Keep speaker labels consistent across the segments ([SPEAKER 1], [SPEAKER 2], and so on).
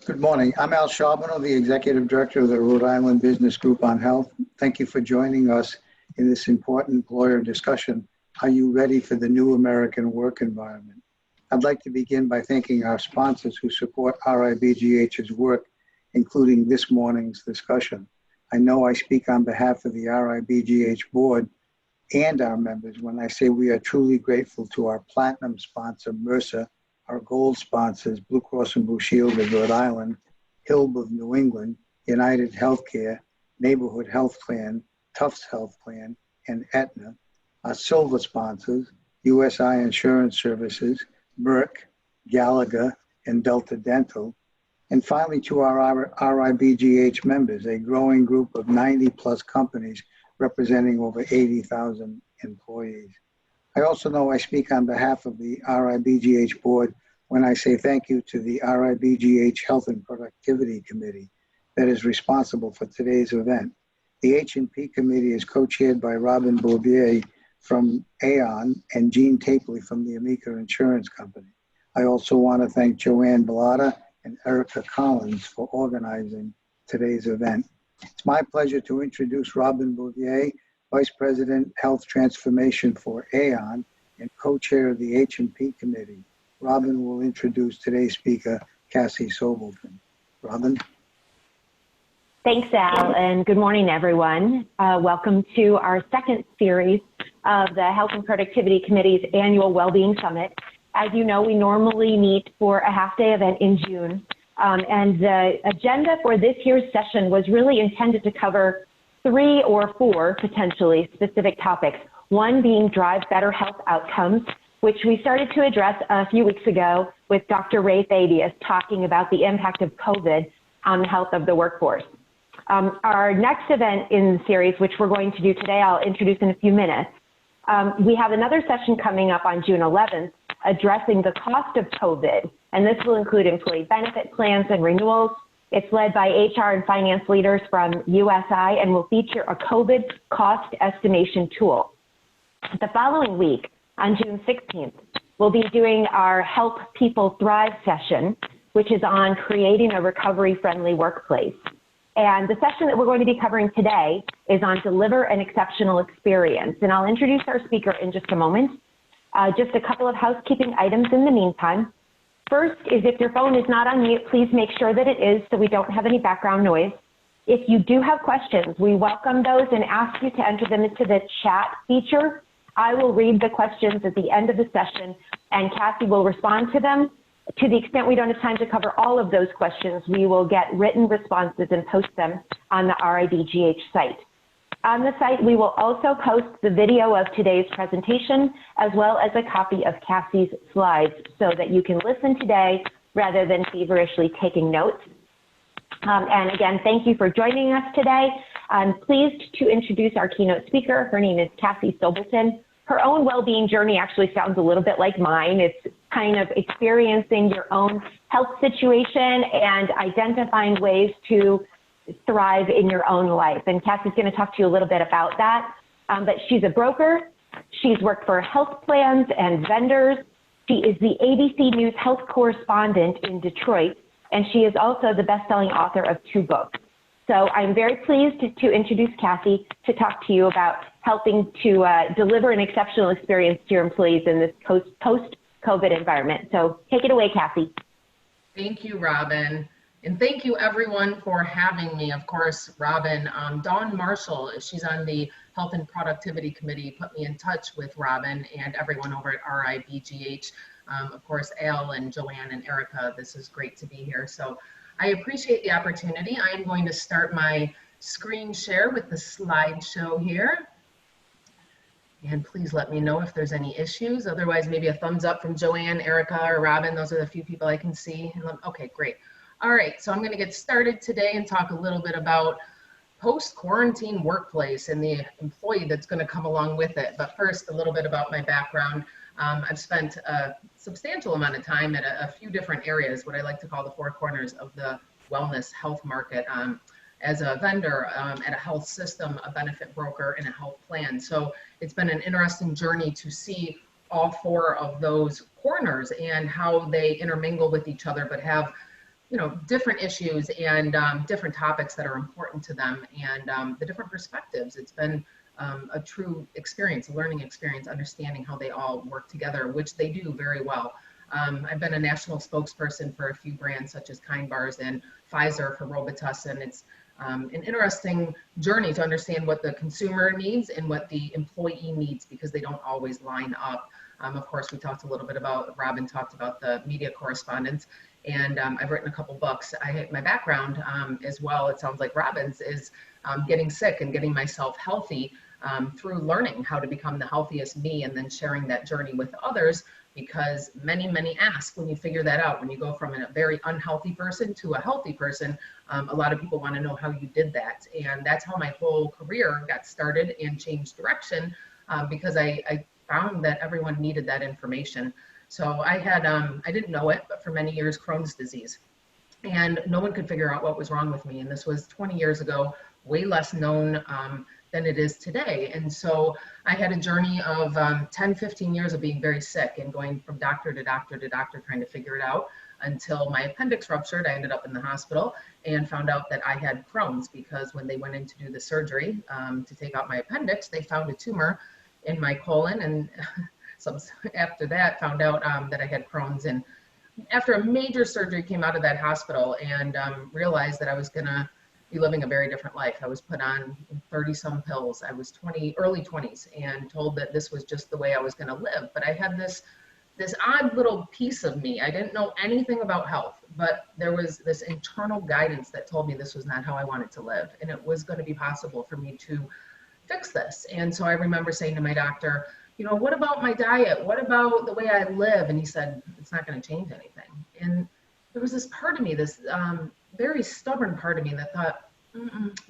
[SPEAKER 1] Good morning. I'm Al Charbonneau, the Executive Director of the Rhode Island Business Group on Health. Thank you for joining us in this important employer discussion. Are you ready for the new American work environment? I'd like to begin by thanking our sponsors who support RIBGH's work, including this morning's discussion. I know I speak on behalf of the RIBGH board and our members when I say we are truly grateful to our platinum sponsor, Mercer, our gold sponsors, Blue Cross and Blue Shield of Rhode Island, HILB of New England, United Healthcare, Neighborhood Health Plan, Tufts Health Plan, and Aetna. Our silver sponsors, USI Insurance Services, Merck, Gallagher, and Delta Dental. And finally, to our RIBGH members, a growing group of 90+ companies representing over 80,000 employees. I also know I speak on behalf of the RIBGH board when I say thank you to the RIBGH Health and Productivity Committee that is responsible for today's event. The H&P Committee is co-chaired by Robin Bouvier from Aon and Jean Tapley from the Amica Insurance Company. I also want to thank Joanne Bellata and Erica Collins for organizing today's event. It's my pleasure to introduce Robin Bouvier, Vice President, Health Transformation for Aon and co-chair of the H&P Committee. Robin will introduce today's speaker, Cassie Sobelton. Robin?
[SPEAKER 2] Thanks, Al, and good morning, everyone. Welcome to our second series of the Health and Productivity Committee's annual Wellbeing Summit. As you know, we normally meet for a half-day event in June, and the agenda for this year's session was really intended to cover 3 or 4 potentially specific topics. One being drive better health outcomes, which we started to address a few weeks ago with Dr. Ray Fabius talking about the impact of COVID on the health of the workforce. Our next event in the series, which we're going to do today, I'll introduce in a few minutes. We have another session coming up on June 11th addressing the cost of COVID, and this will include employee benefit plans and renewals. It's led by HR and finance leaders from USI and will feature a COVID cost estimation tool. The following week, on June 16th, we'll be doing our Help People Thrive session, which is on creating a recovery-friendly workplace. And the session that we're going to be covering today is on deliver an exceptional experience. And I'll introduce our speaker in just a moment. Just a couple of housekeeping items in the meantime. First is if your phone is not on mute, please make sure that it is so we don't have any background noise. If you do have questions, we welcome those and ask you to enter them into the chat feature. I will read the questions at the end of the session and Cassie will respond to them. To the extent we don't have time to cover all of those questions, we will get written responses and post them on the RIBGH site. On the site, we will also post the video of today's presentation, as well as a copy of Cassie's slides, so that you can listen today rather than feverishly taking notes. And again, thank you for joining us today. I'm pleased to introduce our keynote speaker. Her name is Cassie Sobelton. Her own well-being journey actually sounds a little bit like mine. It's kind of experiencing your own health situation and identifying ways to thrive in your own life. And Cassie's going to talk to you a little bit about that. But she's a broker. She's worked for health plans and vendors. She is the ABC News health correspondent in Detroit, and she is also the best-selling author of 2 books. So I'm very pleased to introduce Cassie to talk to you about helping to deliver an exceptional experience to your employees in this post-COVID environment. So take it away, Cassie.
[SPEAKER 3] Thank you, Robin. And thank you, everyone, for having me. Of course, Robin, Dawn Marshall, she's on the Health and Productivity Committee, put me in touch with Robin and everyone over at RIBGH. Of course, Al and Joanne and Erica, this is great to be here. So I appreciate the opportunity. I am going to start my screen share with the slideshow here. And please let me know if there's any issues. Otherwise, maybe a thumbs up from Joanne, Erica, or Robin. Those are the few people I can see. Okay, great. All right, so I'm going to get started today and talk a little bit about post-quarantine workplace and the employee that's going to come along with it. But first, a little bit about my background. I've spent a substantial amount of time at a few different areas, what I like to call the 4 corners of the wellness health market, as a vendor at a health system, a benefit broker, and a health plan. So it's been an interesting journey to see all 4 of those corners and how they intermingle with each other, but have different issues and different topics that are important to them, and the different perspectives. It's been a true experience, a learning experience, understanding how they all work together, which they do very well. I've been a national spokesperson for a few brands such as Kind Bars and Pfizer for Robitussin. It's an interesting journey to understand what the consumer needs and what the employee needs, because they don't always line up. Of course, we talked a little bit about, Robin talked about the media correspondence, and I've written a couple books. My background as well, it sounds like Robin's, is getting sick and getting myself healthy through learning how to become the healthiest me, and then sharing that journey with others, because many ask when you figure that out, when you go from a very unhealthy person to a healthy person, a lot of people want to know how you did that. And that's how my whole career got started and changed direction, because I found that everyone needed that information. So I had, I didn't know it, but for many years, Crohn's disease. And no one could figure out what was wrong with me. And this was 20 years ago, way less known than it is today. And so I had a journey of 10, 15 years of being very sick and going from doctor to doctor to doctor, trying to figure it out, until my appendix ruptured. I ended up in the hospital and found out that I had Crohn's, because when they went in to do the surgery to take out my appendix, they found a tumor in my colon. And so after that, found out that I had Crohn's. And after a major surgery, came out of that hospital and realized that I was gonna be living a very different life. I was put on 30 some pills. I was early 20s, and told that this was just the way I was gonna live. But I had this odd little piece of me. I didn't know anything about health, but there was this internal guidance that told me this was not how I wanted to live, and it was gonna be possible for me to fix this. And so I remember saying to my doctor, what about my diet? What about the way I live? And he said, it's not going to change anything. And there was this part of me, this very stubborn part of me that thought,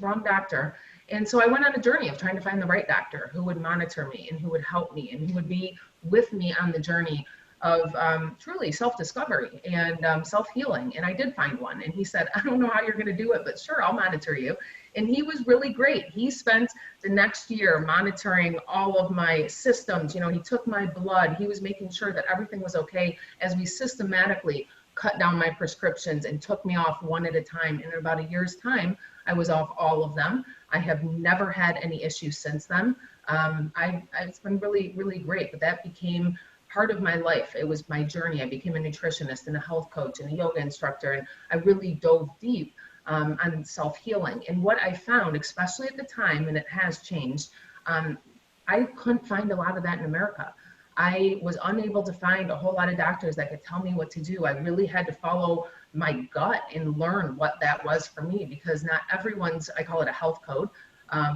[SPEAKER 3] wrong doctor. And so I went on a journey of trying to find the right doctor who would monitor me and who would help me and who would be with me on the journey of truly self-discovery and self-healing. And I did find one. And he said, I don't know how you're going to do it, but sure, I'll monitor you. And he was really great. He spent the next year monitoring all of my systems. He took my blood. He was making sure that everything was okay as we systematically cut down my prescriptions and took me off one at a time. And in about a year's time, I was off all of them. I have never had any issues since then. It's been really, really great. But that became part of my life. It was my journey. I became a nutritionist and a health coach and a yoga instructor. And I really dove deep on self-healing. And what I found, especially at the time, and it has changed, I couldn't find a lot of that in America. I was unable to find a whole lot of doctors that could tell me what to do. I really had to follow my gut and learn what that was for me, because not everyone's, I call it a health code,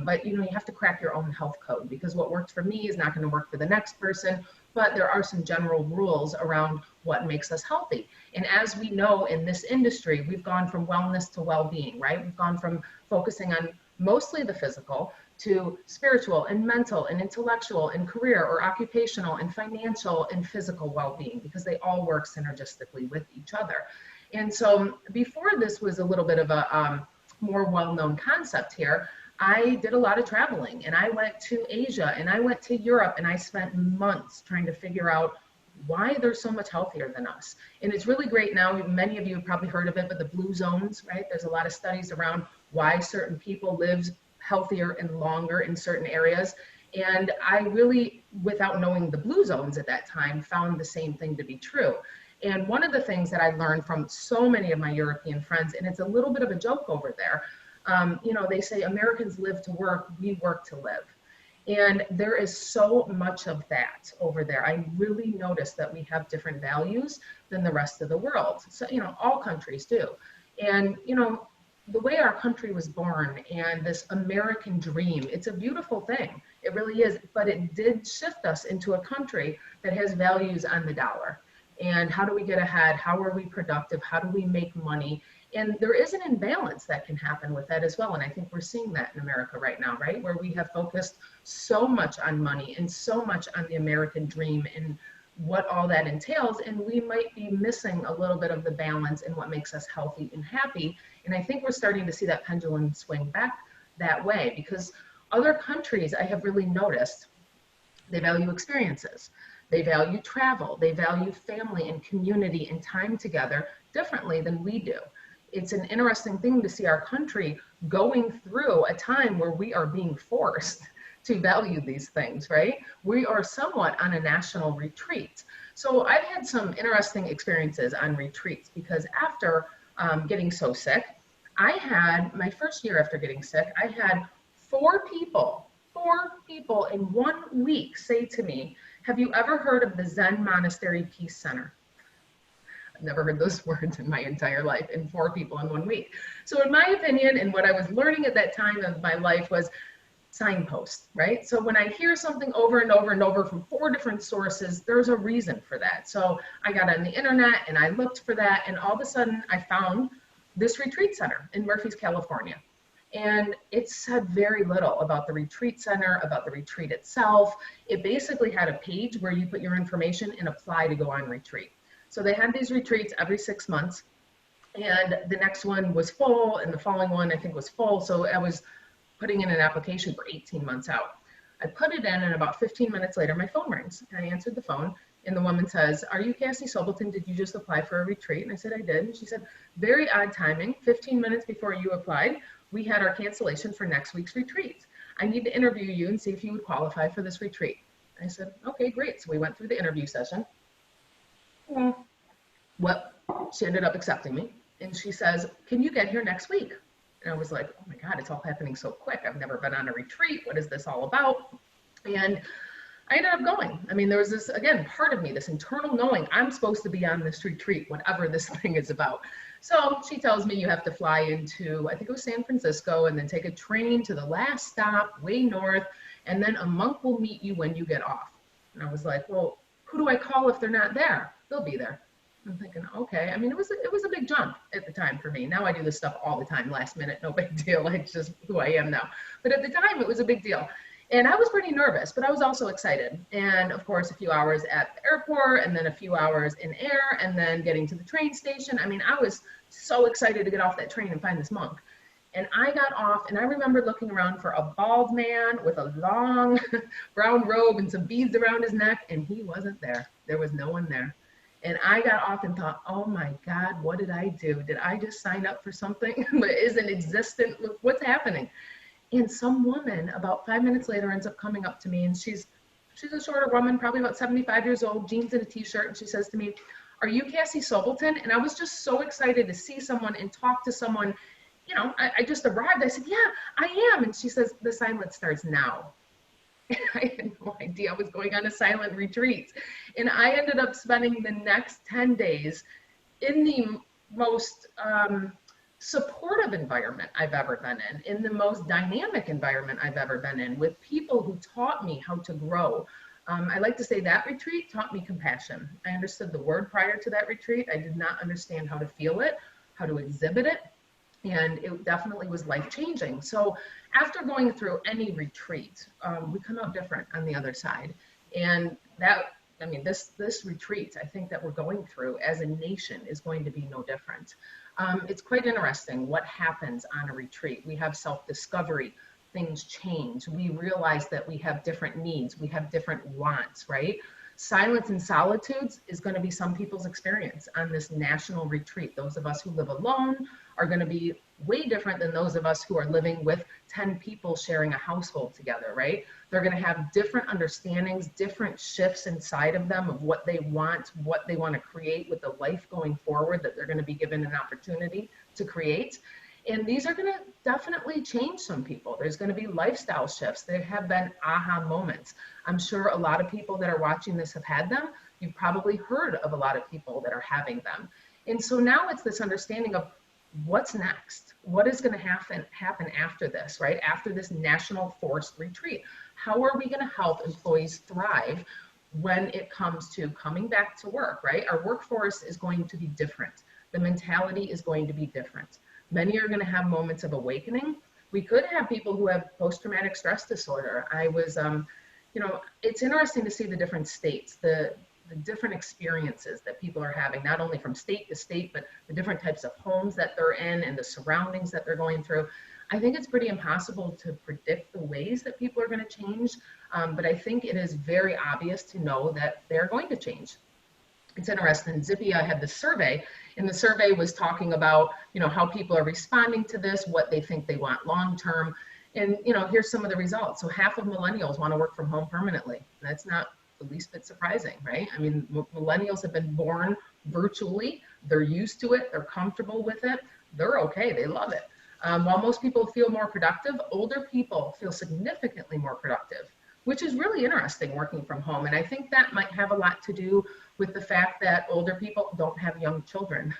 [SPEAKER 3] but you have to crack your own health code, because what worked for me is not going to work for the next person. But there are some general rules around what makes us healthy. And as we know in this industry, we've gone from wellness to well-being, right? We've gone from focusing on mostly the physical to spiritual and mental and intellectual and career or occupational and financial and physical well-being, because they all work synergistically with each other. And so before this was a little bit of a more well-known concept here, I did a lot of traveling, and I went to Asia and I went to Europe, and I spent months trying to figure out why they're so much healthier than us. And it's really great now. Many of you have probably heard of it, but the blue zones, right? There's a lot of studies around why certain people live healthier and longer in certain areas. And I really, without knowing the blue zones at that time, found the same thing to be true. And one of the things that I learned from so many of my European friends, and it's a little bit of a joke over there, they say Americans live to work, we work to live. And there is so much of that over there. I really noticed that we have different values than the rest of the world. So, all countries do. And, the way our country was born and this American dream, it's a beautiful thing. It really is. But it did shift us into a country that has values on the dollar. And how do we get ahead? How are we productive? How do we make money? And there is an imbalance that can happen with that as well. And I think we're seeing that in America right now, right? Where we have focused so much on money and so much on the American dream and what all that entails. And we might be missing a little bit of the balance in what makes us healthy and happy. And I think we're starting to see that pendulum swing back that way, because other countries, I have really noticed, they value experiences. They value travel. They value family and community and time together differently than we do. it's an interesting thing to see our country going through a time where we are being forced to value these things, right? We are somewhat on a national retreat. So I've had some interesting experiences on retreats because after getting so sick, I had, my first year after getting sick, I had four people in 1 week say to me, have you ever heard of the Zen Monastery Peace Center? I've never heard those words in my entire life, and 4 people in 1 week. So in my opinion, and what I was learning at that time of my life was signposts, right? So when I hear something over and over and over from 4 different sources, there's a reason for that. So I got on the internet and I looked for that, and all of a sudden I found this retreat center in Murphy's, California. And it said very little about the retreat center, about the retreat itself. It basically had a page where you put your information and apply to go on retreat. So they had these retreats every 6 months, and the next one was full, and the following one I think was full. So I was putting in an application for 18 months out. I put it in, and about 15 minutes later, my phone rings. And I answered the phone, and the woman says, are you Cassie Sobelton? Did you just apply for a retreat? And I said, I did. And she said, very odd timing. 15 minutes before you applied, we had our cancellation for next week's retreat. I need to interview you and see if you would qualify for this retreat. I said, okay, great. So we went through the interview session. Well, she ended up accepting me. And she says, can you get here next week? And I was like, oh my God, it's all happening so quick. I've never been on a retreat. What is this all about? And I ended up going. I mean, there was this, again, part of me, this internal knowing I'm supposed to be on this retreat, whatever this thing is about. So she tells me you have to fly into, I think it was San Francisco, and then take a train to the last stop way north, and then a monk will meet you when you get off. And I was like, well, who do I call if they're not there? They'll be there. I'm thinking, okay. I mean, it was a big jump at the time for me. Now I do this stuff all the time, last minute, no big deal. It's just who I am now. But at the time, it was a big deal. And I was pretty nervous, but I was also excited. And of course, a few hours at the airport, and then a few hours in air, and then getting to the train station. I mean, I was so excited to get off that train and find this monk. And I got off, and I remember looking around for a bald man with a long brown robe and some beads around his neck, and he wasn't there. There was no one there. And I got off and thought, oh my God, what did I do? Did I just sign up for something that isn't existent? Look, what's happening? And some woman about 5 minutes later ends up coming up to me, and she's a shorter woman, probably about 75 years old, jeans and a t-shirt. And she says to me, are you Cassie Sobelton? And I was just so excited to see someone and talk to someone. You know, I just arrived. I said, yeah, I am. And she says, the silence starts now. I had no idea I was going on a silent retreat. And I ended up spending the next 10 days in the most supportive environment I've ever been in the most dynamic environment I've ever been in, with people who taught me how to grow. I like to say that retreat taught me compassion. I understood the word prior to that retreat. I did not understand how to feel it, how to exhibit it. And it definitely was life-changing. So after going through any retreat, we come out different on the other side. And that, I mean, this retreat, I think that we're going through as a nation is going to be no different. It's quite interesting what happens on a retreat. We have self-discovery, things change. We realize that we have different needs, we have different wants, right? Silence and solitudes is going to be some people's experience on this national retreat. Those of us who live alone are going to be way different than those of us who are living with 10 people sharing a household together, right? They're going to have different understandings, different shifts inside of them of what they want to create with the life going forward that they're going to be given an opportunity to create. And these are going to definitely change some people. There's going to be lifestyle shifts. There have been aha moments. I'm sure a lot of people that are watching this have had them. You've probably heard of a lot of people that are having them. And so now it's this understanding of what's next? What is going to happen after this, right? After this national forced retreat? How are we going to help employees thrive when it comes to coming back to work, right? Our workforce is going to be different. The mentality is going to be different. Many are going to have moments of awakening. We could have people who have post-traumatic stress disorder. I was, you know, it's interesting to see the different states, the different experiences that people are having, not only from state to state, but the different types of homes that they're in and the surroundings that they're going through. I think it's pretty impossible to predict the ways that people are going to change, but I think it is very obvious to know that they're going to change. It's interesting. Zippia had this survey, and the survey was talking about, how people are responding to this, what they think they want long term. And, here's some of the results. So half of millennials want to work from home permanently. That's not the least bit surprising, right? I mean, millennials have been born virtually. They're used to it. They're comfortable with it. They're okay. They love it. While most people feel more productive, older people feel significantly more productive, which is really interesting working from home. And I think that might have a lot to do with the fact that older people don't have young children.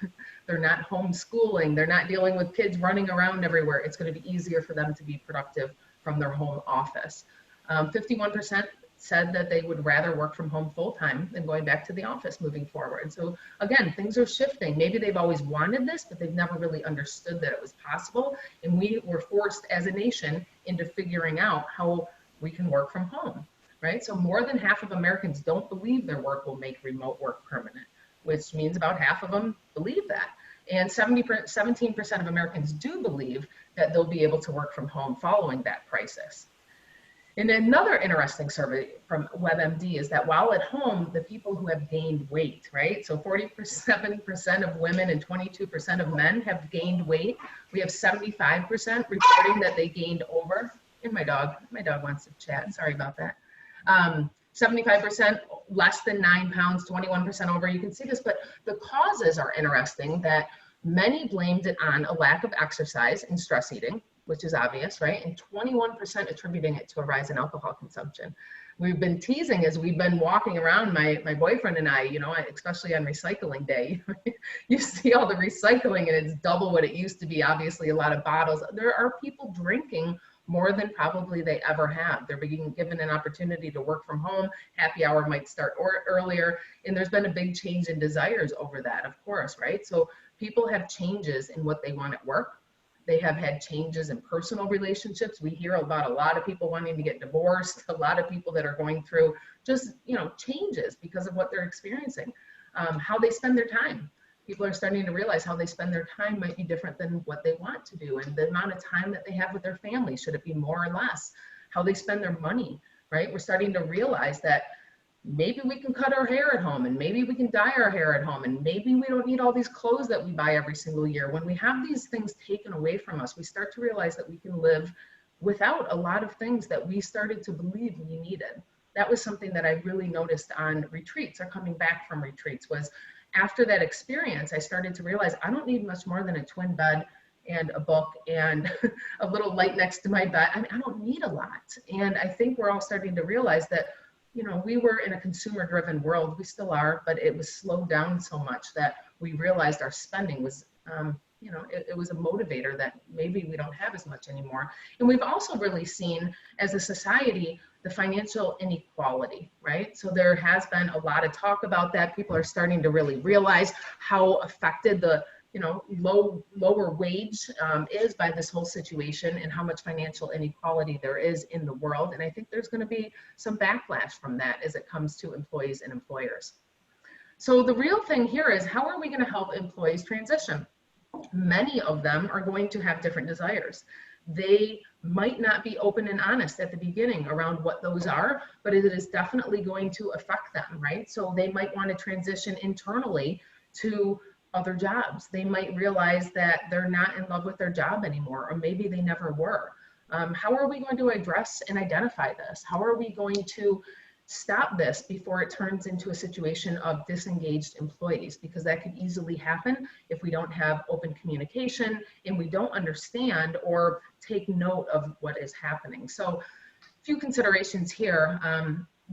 [SPEAKER 3] They're not homeschooling. They're not dealing with kids running around everywhere. It's going to be easier for them to be productive from their home office. 51% said that they would rather work from home full-time than going back to the office moving forward. So again, things are shifting. Maybe they've always wanted this, but they've never really understood that it was possible. And we were forced as a nation into figuring out how we can work from home, right? So more than half of Americans don't believe their work will make remote work permanent, which means about half of them believe that. And 17% of Americans do believe that they'll be able to work from home following that crisis. And another interesting survey from WebMD is that while at home, the people who have gained weight, right? So 47% of women and 22% of men have gained weight. We have 75% reporting that they gained over. And my dog wants to chat, sorry about that. 75% less than 9 pounds, 21% over. You can see this, but the causes are interesting that many blamed it on a lack of exercise and stress eating, which is obvious, right? And 21% attributing it to a rise in alcohol consumption. We've been teasing as we've been walking around, my boyfriend and I, especially on recycling day, you see all the recycling and it's double what it used to be. Obviously, a lot of bottles. There are people drinking more than probably they ever have. They're being given an opportunity to work from home. Happy hour might start earlier. And there's been a big change in desires over that, of course, right? So people have changes in what they want at work. They have had changes in personal relationships. We hear about a lot of people wanting to get divorced, a lot of people that are going through just, changes because of what they're experiencing. How they spend their time. People are starting to realize how they spend their time might be different than what they want to do. And the amount of time that they have with their family, should it be more or less? How they spend their money, right? We're starting to realize that maybe we can cut our hair at home, and maybe we can dye our hair at home, and maybe we don't need all these clothes that we buy every single year. When we have these things taken away from us, we start to realize that we can live without a lot of things that we started to believe we needed. That was something that I really noticed on retreats, or coming back from retreats, was after that experience, I started to realize I don't need much more than a twin bed and a book and a little light next to my bed. I mean, I don't need a lot. And I think we're all starting to realize that we were in a consumer-driven world. We still are, but it was slowed down so much that we realized our spending was, it was a motivator that maybe we don't have as much anymore. And we've also really seen, as a society, the financial inequality, right? So there has been a lot of talk about that. People are starting to really realize how affected the lower wage is by this whole situation, and how much financial inequality there is in the world. And I think there's going to be some backlash from that as it comes to employees and employers. So the real thing here is, how are we going to help employees transition? Many of them are going to have different desires. They might not be open and honest at the beginning around what those are, but it is definitely going to affect them, right? So they might want to transition internally to other jobs. They might realize that they're not in love with their job anymore, or maybe they never were. How are we going to address and identify this? How are we going to stop this before it turns into a situation of disengaged employees? Because that could easily happen if we don't have open communication and we don't understand or take note of what is happening. So a few considerations here.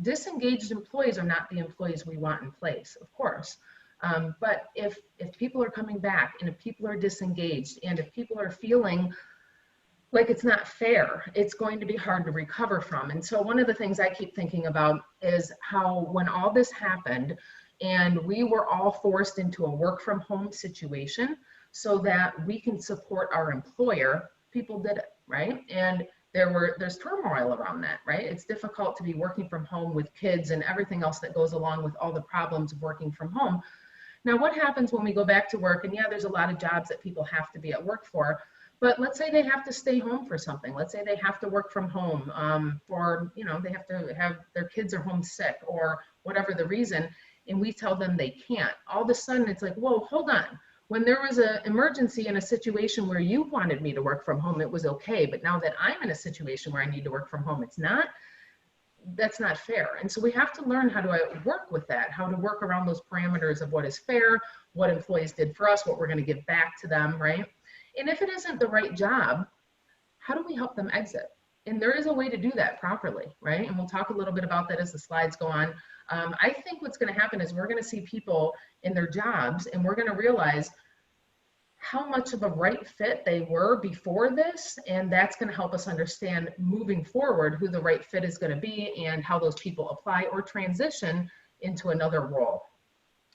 [SPEAKER 3] Disengaged employees are not the employees we want in place, of course. But if people are coming back, and if people are disengaged, and if people are feeling like it's not fair, it's going to be hard to recover from. And so one of the things I keep thinking about is how, when all this happened and we were all forced into a work from home situation so that we can support our employer, people did it, right? And there's turmoil around that, right? It's difficult to be working from home with kids and everything else that goes along with all the problems of working from home. Now, what happens when we go back to work? And yeah, there's a lot of jobs that people have to be at work for, but let's say they have to stay home for something. Let's say they have to work from home they have to have, their kids are home sick or whatever the reason. and we tell them they can't, all of a sudden it's like, whoa, hold on. When there was an emergency in a situation where you wanted me to work from home, it was okay. But now that I'm in a situation where I need to work from home, it's not. That's not fair. And so we have to learn how to work with that, how to work around those parameters of what is fair, what employees did for us, what we're going to give back to them, right? And if it isn't the right job, how do we help them exit? And there is a way to do that properly, right? And we'll talk a little bit about that as the slides go on. I think what's going to happen is we're going to see people in their jobs, and we're going to realize how much of a right fit they were before this, and that's going to help us understand moving forward who the right fit is going to be and how those people apply or transition into another role.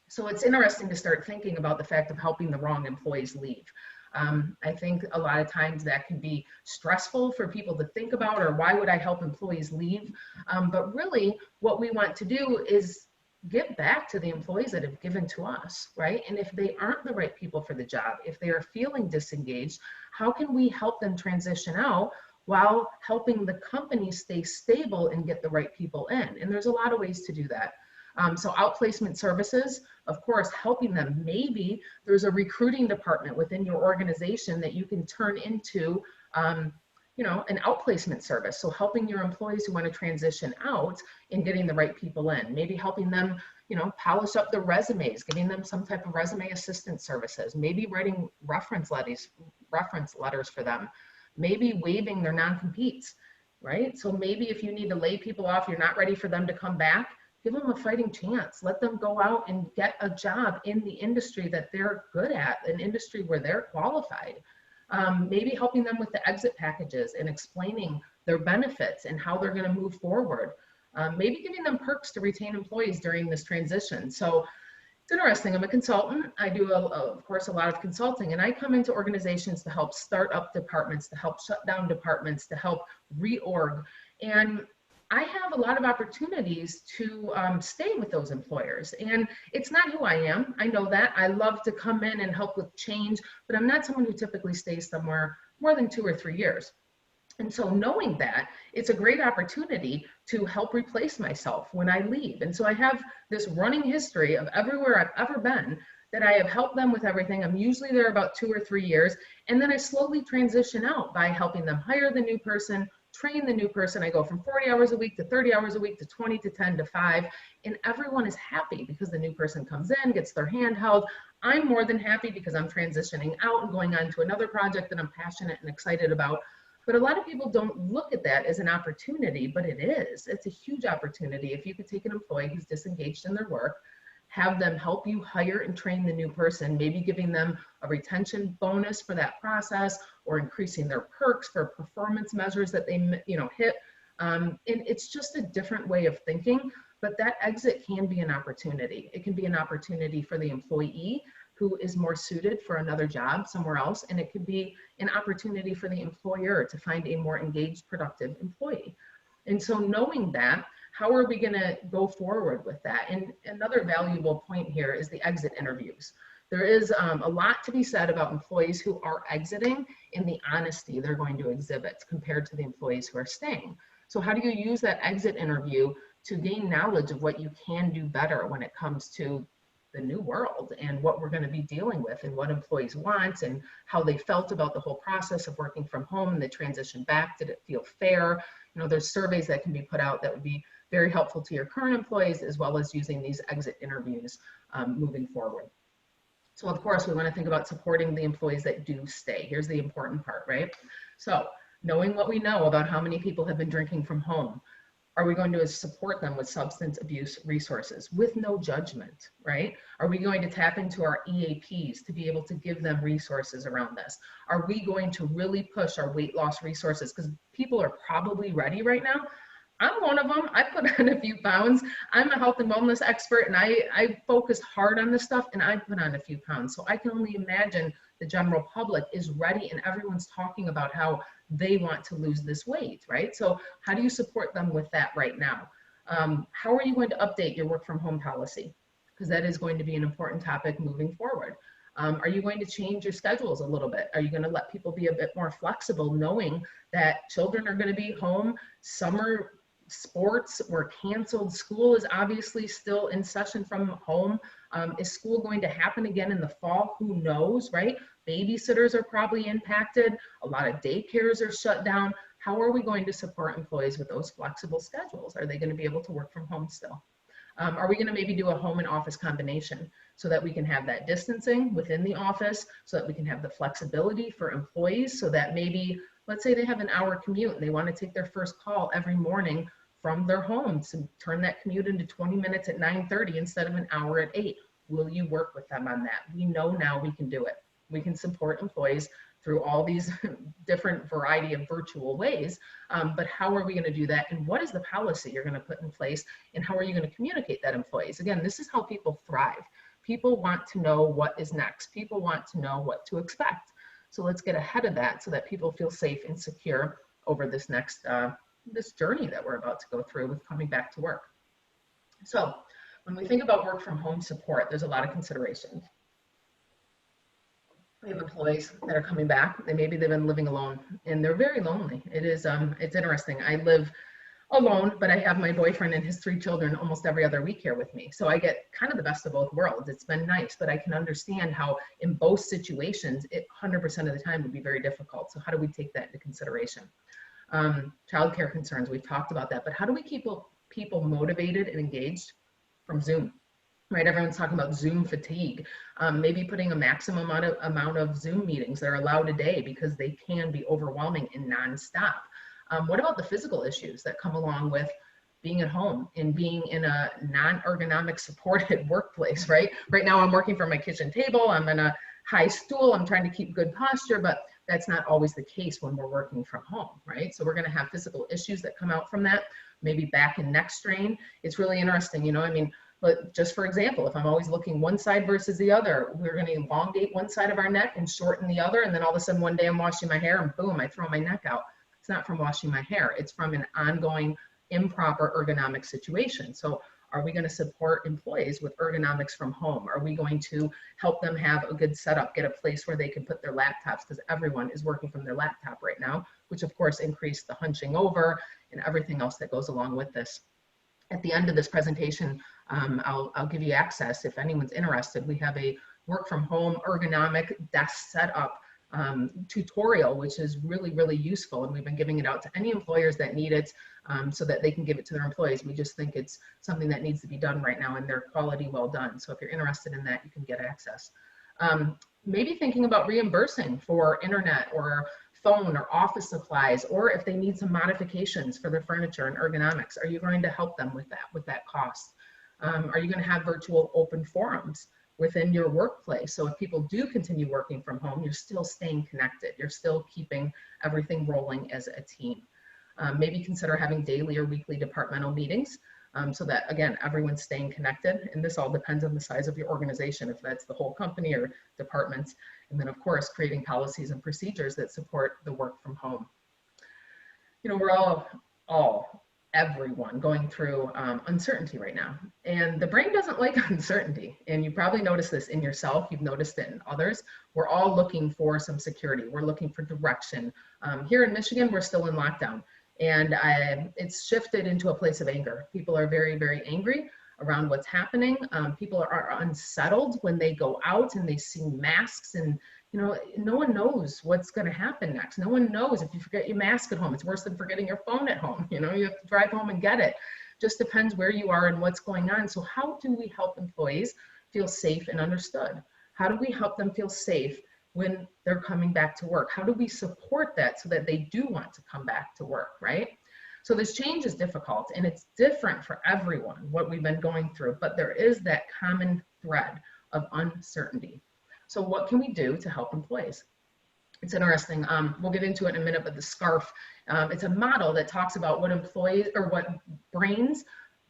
[SPEAKER 3] So it's interesting to start thinking about the fact of helping the wrong employees leave. I think a lot of times that can be stressful for people to think about, or why would I help employees leave? But really what we want to do is give back to the employees that have given to us, right? And if they aren't the right people for the job, if they are feeling disengaged, how can we help them transition out while helping the company stay stable and get the right people in? And there's a lot of ways to do that. So outplacement services, of course, helping them. Maybe there's a recruiting department within your organization that you can turn into, you know, an outplacement service. So helping your employees who want to transition out and getting the right people in. Maybe helping them, you know, polish up their resumes, giving them some type of resume assistance services. Maybe writing reference letters for them. Maybe waiving their non-competes, right? So maybe if you need to lay people off, you're not ready for them to come back, give them a fighting chance. Let them go out and get a job in the industry that they're good at, an industry where they're qualified. Maybe helping them with the exit packages and explaining their benefits and how they're going to move forward. Maybe giving them perks to retain employees during this transition. So it's interesting. I'm a consultant. I do, of course, a lot of consulting, and I come into organizations to help start up departments, to help shut down departments, to help reorg. And I have a lot of opportunities to stay with those employers. And it's not who I am. I know that. I love to come in and help with change, but I'm not someone who typically stays somewhere more than 2 or 3 years. And so knowing that, it's a great opportunity to help replace myself when I leave. And so I have this running history of everywhere I've ever been that I have helped them with everything. I'm usually there about 2 or 3 years. And then I slowly transition out by helping them hire the new person, train the new person. I go from 40 hours a week to 30 hours a week to 20 to 10 to 5, and everyone is happy because the new person comes in, gets their hand held. I'm more than happy because I'm transitioning out and going on to another project that I'm passionate and excited about. But a lot of people don't look at that as an opportunity, but it is. It's a huge opportunity. If you could take an employee who's disengaged in their work, have them help you hire and train the new person, maybe giving them a retention bonus for that process, or increasing their perks for performance measures that they, you know, hit. And it's just a different way of thinking, but that exit can be an opportunity. It can be an opportunity for the employee who is more suited for another job somewhere else, and it could be an opportunity for the employer to find a more engaged, productive employee. And so knowing that, how are we going to go forward with that? And another valuable point here is the exit interviews. There is a lot to be said about employees who are exiting and the honesty they're going to exhibit compared to the employees who are staying. So how do you use that exit interview to gain knowledge of what you can do better when it comes to the new world and what we're going to be dealing with and what employees want and how they felt about the whole process of working from home and the transition back? Did it feel fair? You know, there's surveys that can be put out that would be very helpful to your current employees, as well as using these exit interviews moving forward. So of course, we want to think about supporting the employees that do stay. Here's the important part, right? So knowing what we know about how many people have been drinking from home, are we going to support them with substance abuse resources with no judgment, right? Are we going to tap into our EAPs to be able to give them resources around this? Are we going to really push our weight loss resources? Because people are probably ready right now. I'm one of them. I put on a few pounds. I'm a health and wellness expert, and I focus hard on this stuff, and I put on a few pounds. So I can only imagine the general public is ready, and everyone's talking about how they want to lose this weight, right? So how do you support them with that right now? How are you going to update your work from home policy? Because that is going to be an important topic moving forward. Are you going to change your schedules a little bit? Are you going to let people be a bit more flexible, knowing that children are going to be home? Summer Sports were canceled. School is obviously still in session from home. Is school going to happen again in the fall? Who knows, right? Babysitters are probably impacted. A lot of daycares are shut down. How are we going to support employees with those flexible schedules? Are they going to be able to work from home still? Are we going to maybe do a home and office combination so that we can have that distancing within the office, so that we can have the flexibility for employees, so that maybe, let's say they have an hour commute and they want to take their first call every morning from their homes and turn that commute into 20 minutes at 9:30 instead of an hour at 8. Will you work with them on that? We know now we can do it. We can support employees through all these different variety of virtual ways, but how are we going to do that? And what is the policy you're going to put in place? And how are you going to communicate that employees? Again, this is how people thrive. People want to know what is next. People want to know what to expect. So let's get ahead of that so that people feel safe and secure over this next this journey that we're about to go through with coming back to work. So when we think about work from home support, there's a lot of considerations. We have employees that are coming back, and maybe they've been living alone and they're very lonely. It's interesting. I live alone, but I have my boyfriend and his 3 children almost every other week here with me. So I get kind of the best of both worlds. It's been nice, but I can understand how in both situations, it 100% of the time would be very difficult. So how do we take that into consideration? Childcare concerns, we've talked about that, but how do we keep people motivated and engaged from Zoom? Right, everyone's talking about Zoom fatigue. Maybe putting a maximum amount of Zoom meetings that are allowed a day because they can be overwhelming and nonstop. What about the physical issues that come along with being at home and being in a non-ergonomic supported workplace, right? Right now I'm working from my kitchen table, I'm in a high stool, I'm trying to keep good posture, but that's not always the case when we're working from home, right? So we're gonna have physical issues that come out from that, maybe back and neck strain. It's really interesting, you know, I mean, but just for example, if I'm always looking one side versus the other, we're going to elongate one side of our neck and shorten the other. And then all of a sudden one day I'm washing my hair and boom, I throw my neck out. It's not from washing my hair. It's from an ongoing improper ergonomic situation. So are we going to support employees with ergonomics from home? Are we going to help them have a good setup, get a place where they can put their laptops, because everyone is working from their laptop right now, which of course increased the hunching over and everything else that goes along with this. At the end of this presentation, I'll give you access if anyone's interested. We have a work from home ergonomic desk setup tutorial, which is really, really useful. And we've been giving it out to any employers that need it so that they can give it to their employees. We just think it's something that needs to be done right now and they're quality well done. So if you're interested in that, you can get access. Maybe thinking about reimbursing for internet or phone or office supplies, or if they need some modifications for their furniture and ergonomics, are you going to help them with that cost? Are you going to have virtual open forums within your workplace? So if people do continue working from home, you're still staying connected. You're still keeping everything rolling as a team. Maybe consider having daily or weekly departmental meetings so that, again, everyone's staying connected. And this all depends on the size of your organization, if that's the whole company or departments. And then, of course, creating policies and procedures that support the work from home. You know, we're everyone going through uncertainty right now. And the brain doesn't like uncertainty. And you probably noticed this in yourself. You've noticed it in others. We're all looking for some security. We're looking for direction. Here in Michigan, we're still in lockdown. And it's shifted into a place of anger. People are very, very angry around what's happening. People are unsettled when they go out and they see masks, and you know, no one knows what's going to happen next. No one knows if you forget your mask at home. It's worse than forgetting your phone at home. You know, you have to drive home and get it. Just depends where you are and what's going on. So how do we help employees feel safe and understood? How do we help them feel safe when they're coming back to work? How do we support that so that they do want to come back to work, right? So this change is difficult and it's different for everyone, what we've been going through, but there is that common thread of uncertainty. So what can we do to help employees? It's interesting, we'll get into it in a minute, but the SCARF, it's a model that talks about what employees or what brains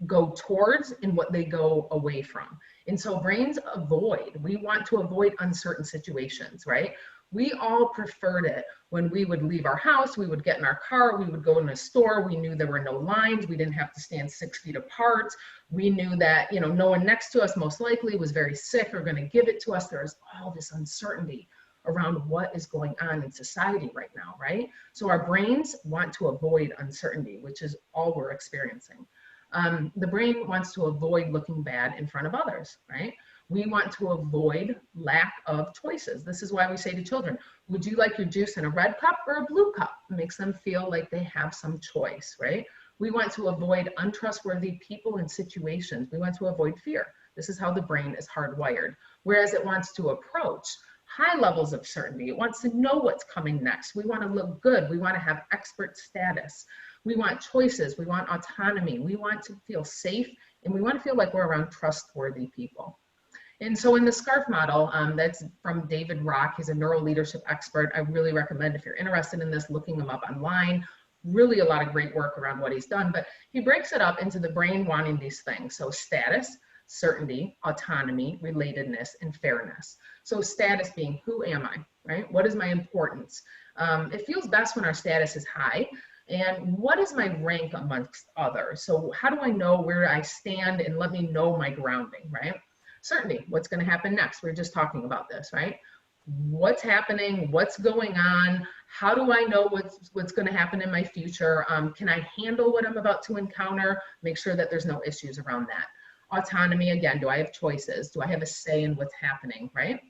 [SPEAKER 3] go towards and what they go away from. And so brains avoid, we want to avoid uncertain situations, right? We all preferred it when we would leave our house, we would get in our car, we would go in a store, we knew there were no lines, we didn't have to stand 6 feet apart. We knew that, you know, no one next to us most likely was very sick or going to give it to us. There was all this uncertainty around what is going on in society right now, right? So our brains want to avoid uncertainty, which is all we're experiencing. The brain wants to avoid looking bad in front of others, right? We want to avoid lack of choices. This is why we say to children, would you like your juice in a red cup or a blue cup? It makes them feel like they have some choice, right? We want to avoid untrustworthy people and situations. We want to avoid fear. This is how the brain is hardwired. Whereas it wants to approach high levels of certainty. It wants to know what's coming next. We want to look good. We want to have expert status. We want choices. We want autonomy. We want to feel safe, and we want to feel like we're around trustworthy people. And so in the SCARF model, that's from David Rock. He's a neuro leadership expert. I really recommend, if you're interested in this, looking him up online. Really a lot of great work around what he's done, but he breaks it up into the brain wanting these things. So status, certainty, autonomy, relatedness, and fairness. So status being, who am I, right? What is my importance? It feels best when our status is high. And what is my rank amongst others? So how do I know where I stand, and let me know my grounding, right? Certainty, what's going to happen next? We were just talking about this, right? What's happening? What's going on? How do I know what's going to happen in my future? Can I handle what I'm about to encounter? Make sure that there's no issues around that. Autonomy, again, do I have choices? Do I have a say in what's happening, right?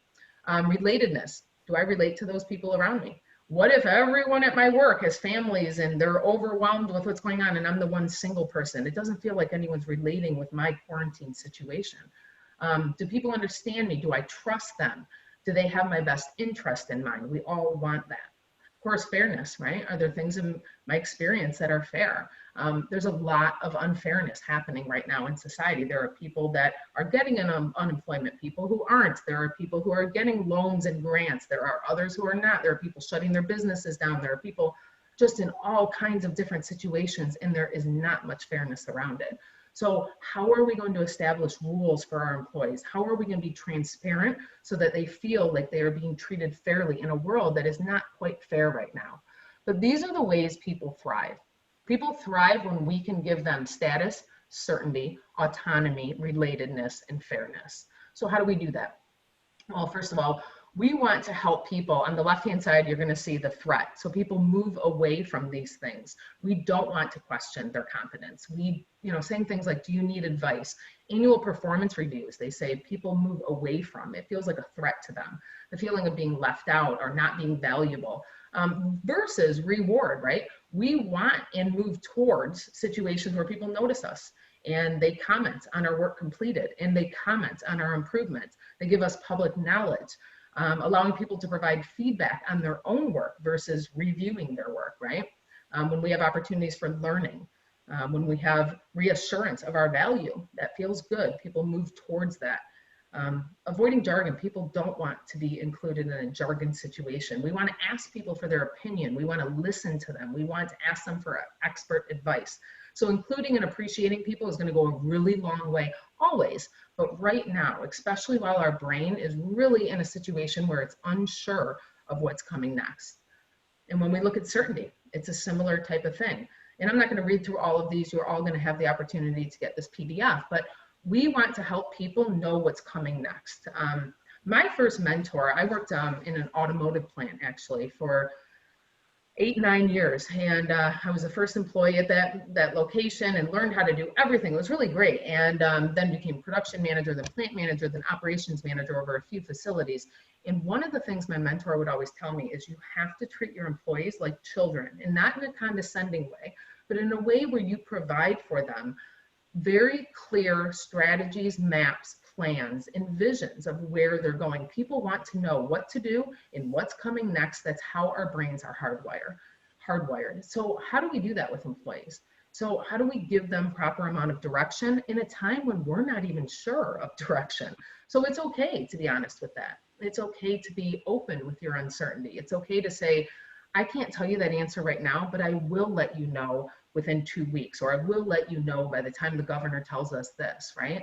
[SPEAKER 3] Relatedness, do I relate to those people around me? What if everyone at my work has families and they're overwhelmed with what's going on and I'm the one single person? It doesn't feel like anyone's relating with my quarantine situation. Do people understand me? Do I trust them? Do they have my best interest in mind? We all want that. Of course, fairness, right? Are there things in my experience that are fair? There's a lot of unfairness happening right now in society. There are people that are getting unemployment, people who aren't. There are people who are getting loans and grants. There are others who are not. There are people shutting their businesses down. There are people just in all kinds of different situations, and there is not much fairness around it. So how are we going to establish rules for our employees? How are we going to be transparent so that they feel like they are being treated fairly in a world that is not quite fair right now? But these are the ways people thrive. People thrive when we can give them status, certainty, autonomy, relatedness, and fairness. So how do we do that? Well, first of all, we want to help people. On the left-hand side, you're going to see the threat. So people move away from these things. We don't want to question their competence. Saying things like, do you need advice? Annual performance reviews, they say people move away from. It feels like a threat to them. The feeling of being left out or not being valuable versus reward, right? We want and move towards situations where people notice us and they comment on our work completed and they comment on our improvements. They give us public knowledge. Allowing people to provide feedback on their own work versus reviewing their work, right? When we have opportunities for learning, when we have reassurance of our value, that feels good. People move towards that. Avoiding jargon, people don't want to be included in a jargon situation. We want to ask people for their opinion. We want to listen to them. We want to ask them for expert advice. So including and appreciating people is going to go a really long way, always. But right now, especially while our brain is really in a situation where it's unsure of what's coming next. And when we look at certainty, it's a similar type of thing. And I'm not going to read through all of these. You're all going to have the opportunity to get this PDF, but we want to help people know what's coming next. My first mentor, I worked in an automotive plant actually for 8-9 years, and I was the first employee at that location and learned how to do everything. It was really great, and then became production manager, then plant manager, then operations manager over a few facilities. And one of the things my mentor would always tell me is you have to treat your employees like children, and not in a condescending way, but in a way where you provide for them very clear strategies, maps, plans, and visions of where they're going. People want to know what to do and what's coming next. That's how our brains are hardwired. So how do we do that with employees? So how do we give them proper amount of direction in a time when we're not even sure of direction? So it's okay to be honest with that. It's okay to be open with your uncertainty. It's okay to say, I can't tell you that answer right now, but I will let you know within 2 weeks, or I will let you know by the time the governor tells us this, right?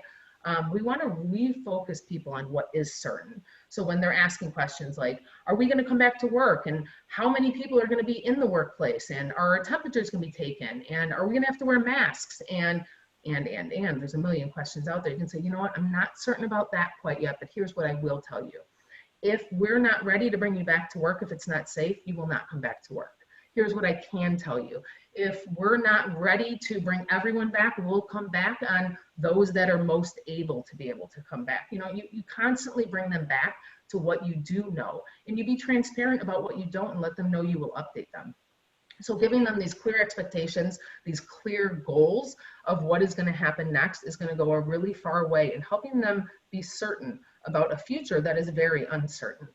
[SPEAKER 3] We want to refocus people on what is certain. So when they're asking questions like, are we going to come back to work? And how many people are going to be in the workplace? And are our temperatures going to be taken? And are we going to have to wear masks? And there's a million questions out there. You can say, you know what, I'm not certain about that quite yet, but here's what I will tell you. if we're not ready to bring you back to work, if it's not safe, you will not come back to work. Here's what I can tell you. If we're not ready to bring everyone back, we'll come back on those that are most able to be able to come back. You know, you constantly bring them back to what you do know, and you be transparent about what you don't and let them know you will update them. So giving them these clear expectations, these clear goals of what is going to happen next is going to go a really far way in helping them be certain about a future that is very uncertain.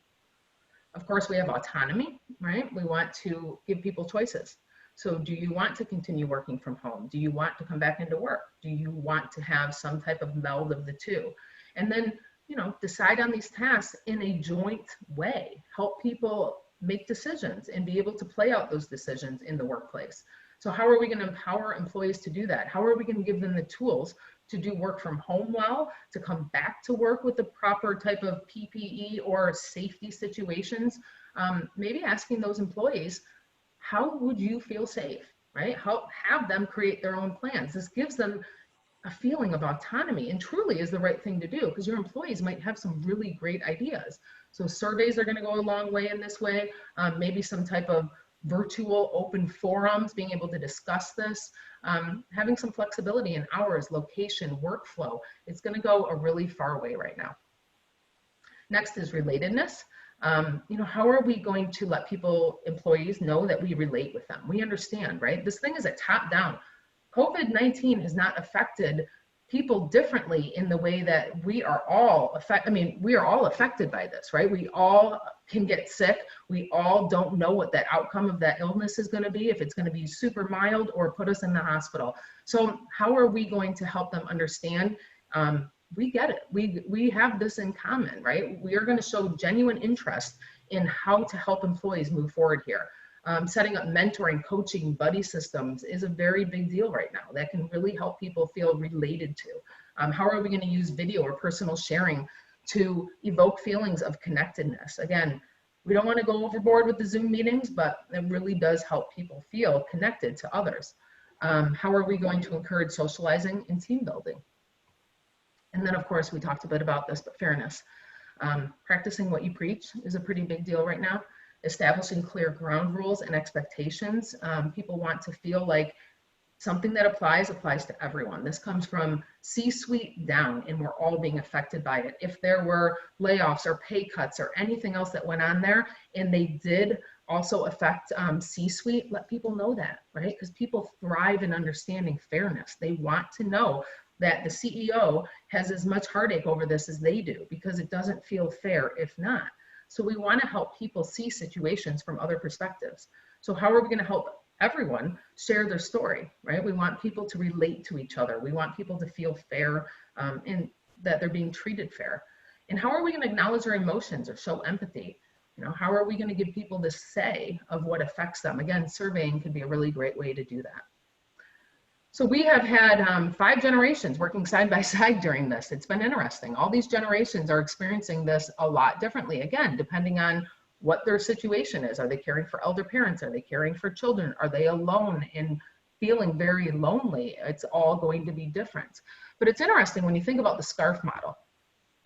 [SPEAKER 3] Of course, we have autonomy, right? We want to give people choices. So do you want to continue working from home? Do you want to come back into work? Do you want to have some type of meld of the two? And then, you know, decide on these tasks in a joint way. Help people make decisions and be able to play out those decisions in the workplace. So how are we going to empower employees to do that? How are we going to give them the tools to do work from home well, to come back to work with the proper type of PPE or safety situations? Maybe asking those employees, how would you feel safe, right? Have them create their own plans. This gives them a feeling of autonomy and truly is the right thing to do, because your employees might have some really great ideas. So surveys are going to go a long way in this way. Maybe some type of virtual open forums, being able to discuss this, having some flexibility in hours, location, workflow. It's going to go a really far way right now. Next is relatedness. You know, how are we going to let people, employees, know that we relate with them? We understand, right? This thing is a top-down. COVID-19 has not affected people differently in the way that we are all we are all affected by this, right? We all can get sick. We all don't know what that outcome of that illness is going to be, if it's going to be super mild or put us in the hospital. So how are we going to help them understand? We get it. We have this in common, right? We are going to show genuine interest in how to help employees move forward here. Setting up mentoring, coaching, buddy systems is a very big deal right now that can really help people feel related to. How are we going to use video or personal sharing to evoke feelings of connectedness? Again, we don't want to go overboard with the Zoom meetings, but it really does help people feel connected to others. How are we going to encourage socializing and team building? And then, of course, we talked a bit about this, but fairness. Practicing what you preach is a pretty big deal right now. Establishing clear ground rules and expectations. People want to feel like something that applies to everyone. This comes from C-suite down, and we're all being affected by it. If there were layoffs or pay cuts or anything else that went on there, and they did also affect C-suite, let people know that, right? Because people thrive in understanding fairness. They want to know that the CEO has as much heartache over this as they do, because it doesn't feel fair if not. So we want to help people see situations from other perspectives. So how are we going to help everyone share their story, right? We want people to relate to each other. We want people to feel fair and that they're being treated fair. And how are we going to acknowledge their emotions or show empathy? You know, how are we going to give people the say of what affects them? Again, surveying could be a really great way to do that. So we have had 5 generations working side by side during this. It's been interesting. All these generations are experiencing this a lot differently, again, depending on what their situation is. Are they caring for elder parents? Are they caring for children? Are they alone and feeling very lonely? It's all going to be different. But it's interesting when you think about the SCARF model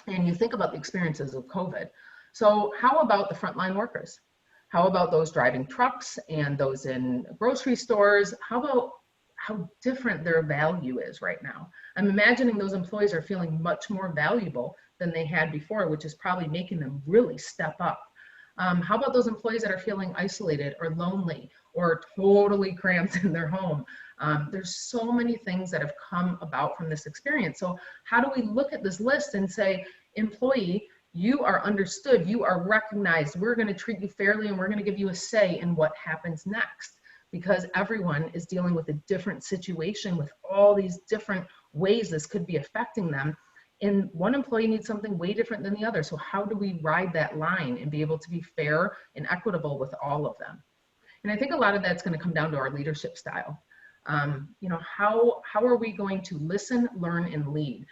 [SPEAKER 3] and you think about the experiences of COVID. So how about the frontline workers? How about those driving trucks and those in grocery stores? How about how different their value is right now? I'm imagining those employees are feeling much more valuable than they had before, which is probably making them really step up. How about those employees that are feeling isolated or lonely or totally cramped in their home? There's so many things that have come about from this experience. So how do we look at this list and say, employee, you are understood, you are recognized, we're going to treat you fairly, and we're going to give you a say in what happens next? Because everyone is dealing with a different situation with all these different ways this could be affecting them. And one employee needs something way different than the other. So how do we ride that line and be able to be fair and equitable with all of them? And I think a lot of that's going to come down to our leadership style. You know, how are we going to listen, learn, and lead?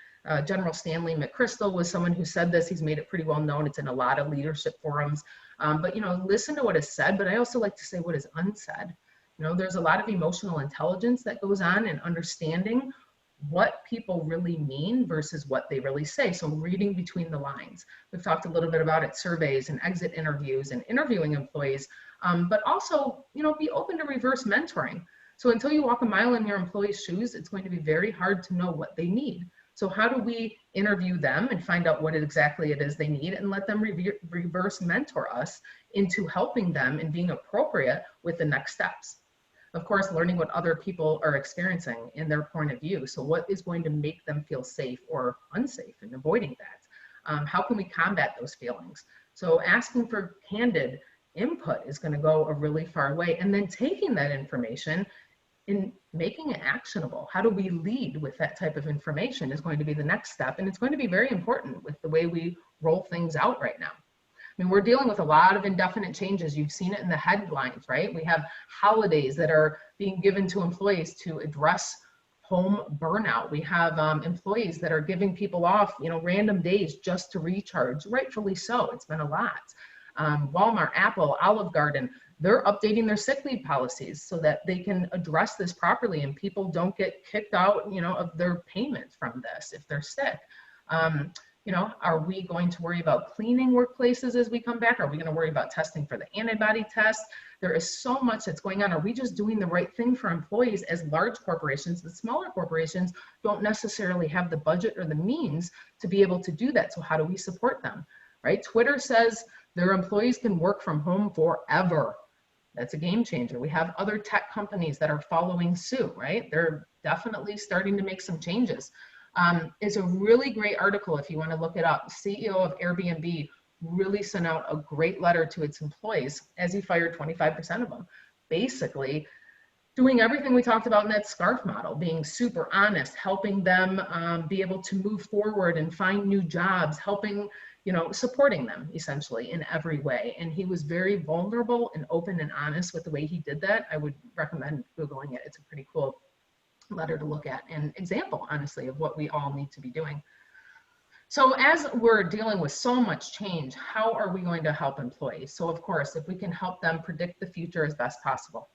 [SPEAKER 3] General Stanley McChrystal was someone who said this. He's made it pretty well known. It's in a lot of leadership forums. But, you know, listen to what is said, but I also like to say what is unsaid. You know, there's a lot of emotional intelligence that goes on and understanding what people really mean versus what they really say. So reading between the lines. We've talked a little bit about it, surveys and exit interviews and interviewing employees, but also, be open to reverse mentoring. So until you walk a mile in your employees' shoes, it's going to be very hard to know what they need. So how do we interview them and find out what exactly it is they need and let them reverse mentor us into helping them and being appropriate with the next steps? Of course, learning what other people are experiencing in their point of view. So what is going to make them feel safe or unsafe, and avoiding that? How can we combat those feelings? So asking for candid input is going to go a really far way. And then taking that information and making it actionable. How do we lead with that type of information is going to be the next step. And it's going to be very important with the way we roll things out right now. I mean, we're dealing with a lot of indefinite changes. You've seen it in the headlines, right? We have holidays that are being given to employees to address home burnout. We have employees that are giving people off, random days just to recharge, rightfully so. It's been a lot. Walmart, Apple, Olive Garden, they're updating their sick leave policies so that they can address this properly and people don't get kicked out, of their payment from this if they're sick. Are we going to worry about cleaning workplaces as we come back? Are we going to worry about testing for the antibody test? There is so much that's going on. Are we just doing the right thing for employees as large corporations? The smaller corporations don't necessarily have the budget or the means to be able to do that. So how do we support them, right? Twitter says their employees can work from home forever. That's a game changer. We have other tech companies that are following suit, right? They're definitely starting to make some changes. It's a really great article if you want to look it up. CEO of Airbnb really sent out a great letter to its employees as he fired 25% of them. Basically, doing everything we talked about in that SCARF model, being super honest, helping them be able to move forward and find new jobs, helping, supporting them essentially in every way. And he was very vulnerable and open and honest with the way he did that. I would recommend Googling it. It's a pretty cool letter to look at and example, honestly, of what we all need to be doing. So as we're dealing with so much change, how are we going to help employees? So of course, if we can help them predict the future as best possible,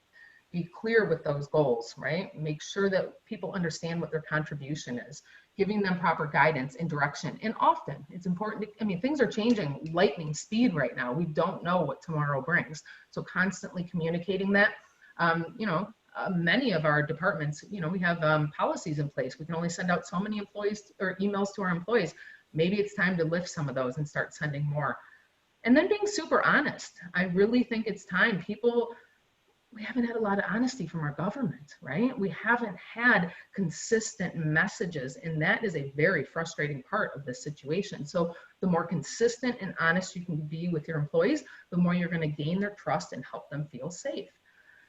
[SPEAKER 3] be clear with those goals, right? Make sure that people understand what their contribution is, giving them proper guidance and direction. And often it's important to, things are changing lightning speed right now. We don't know what tomorrow brings. So constantly communicating that, many of our departments, we have policies in place. We can only send out so many employees or emails to our employees. Maybe it's time to lift some of those and start sending more. And then being super honest. I really think it's time. We haven't had a lot of honesty from our government, right? We haven't had consistent messages, and that is a very frustrating part of this situation. So the more consistent and honest you can be with your employees, the more you're going to gain their trust and help them feel safe.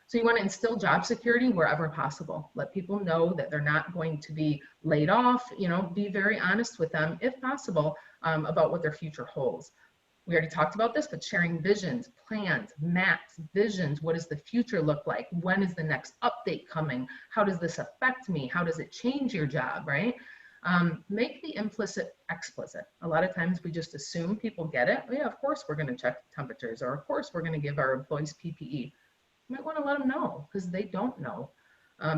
[SPEAKER 3] So you want to instill job security wherever possible. Let people know that they're not going to be laid off, be very honest with them if possible about what their future holds. We already talked about this, but sharing visions, plans, maps, visions. What does the future look like? When is the next update coming? How does this affect me? How does it change your job, right? Make the implicit explicit. A lot of times we just assume people get it. Oh, yeah, of course we're going to check temperatures, or of course we're going to give our employees PPE. You might want to let them know because they don't know.